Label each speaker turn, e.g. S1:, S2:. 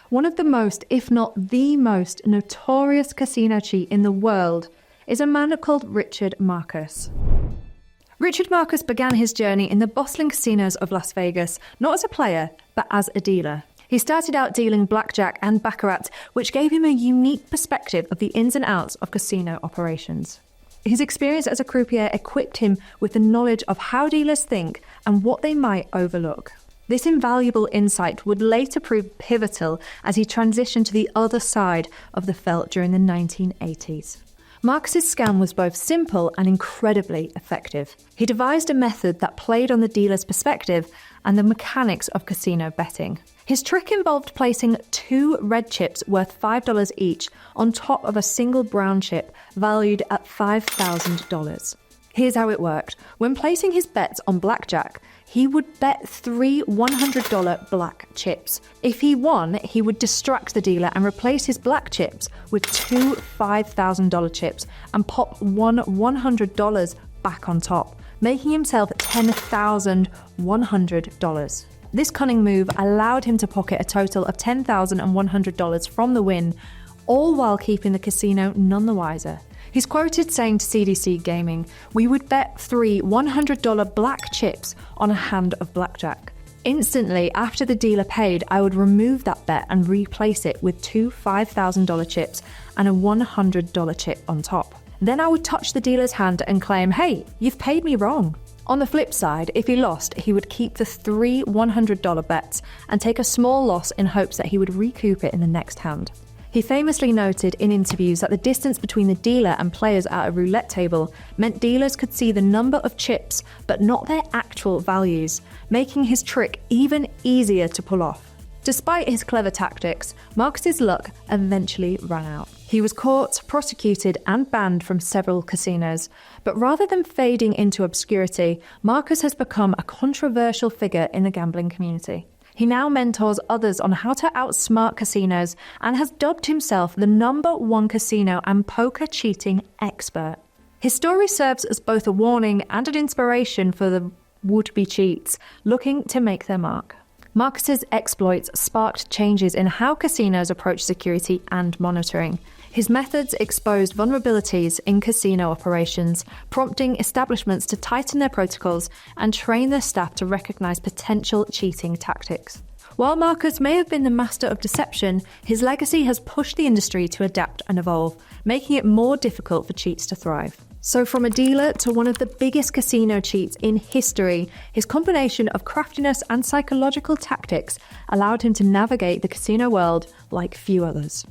S1: One of the most, if not the most, notorious casino cheat in the world is a man called Richard Marcus. Richard Marcus began his journey in the bustling casinos of Las Vegas, not as a player, but as a dealer. He started out dealing blackjack and baccarat, which gave him a unique perspective of the ins and outs of casino operations. His experience as a croupier equipped him with the knowledge of how dealers think and what they might overlook. This invaluable insight would later prove pivotal as he transitioned to the other side of the felt during the 1980s. Marcus's scam was both simple and incredibly effective. He devised a method that played on the dealer's perspective and the mechanics of casino betting. His trick involved placing 2 red chips worth $5 each on top of a single brown chip valued at $5,000. Here's how it worked. When placing his bets on blackjack, he would bet 3 $100 black chips. If he won, he would distract the dealer and replace his black chips with 2 $5,000 chips and pop one $100 back on top, making himself $10,100. This cunning move allowed him to pocket a total of $10,100 from the win, all while keeping the casino none the wiser. He's quoted saying to CDC Gaming, "We would bet 3 $100 black chips on a hand of blackjack. Instantly, after the dealer paid, I would remove that bet and replace it with 2 $5,000 chips and a $100 chip on top. Then I would touch the dealer's hand and claim, 'Hey, you've paid me wrong.' On the flip side, if he lost, he would keep the 3 $100 bets and take a small loss in hopes that he would recoup it in the next hand." He famously noted in interviews that the distance between the dealer and players at a roulette table meant dealers could see the number of chips but not their actual values, making his trick even easier to pull off. Despite his clever tactics, Marcus's luck eventually ran out. He was caught, prosecuted, and banned from several casinos. But rather than fading into obscurity, Marcus has become a controversial figure in the gambling community. He now mentors others on how to outsmart casinos and has dubbed himself the #1 casino and poker cheating expert. His story serves as both a warning and an inspiration for the would-be cheats looking to make their mark. Marcus's exploits sparked changes in how casinos approach security and monitoring. His methods exposed vulnerabilities in casino operations, prompting establishments to tighten their protocols and train their staff to recognize potential cheating tactics. While Marcus may have been the master of deception, his legacy has pushed the industry to adapt and evolve, making it more difficult for cheats to thrive. So from a dealer to one of the biggest casino cheats in history, his combination of craftiness and psychological tactics allowed him to navigate the casino world like few others.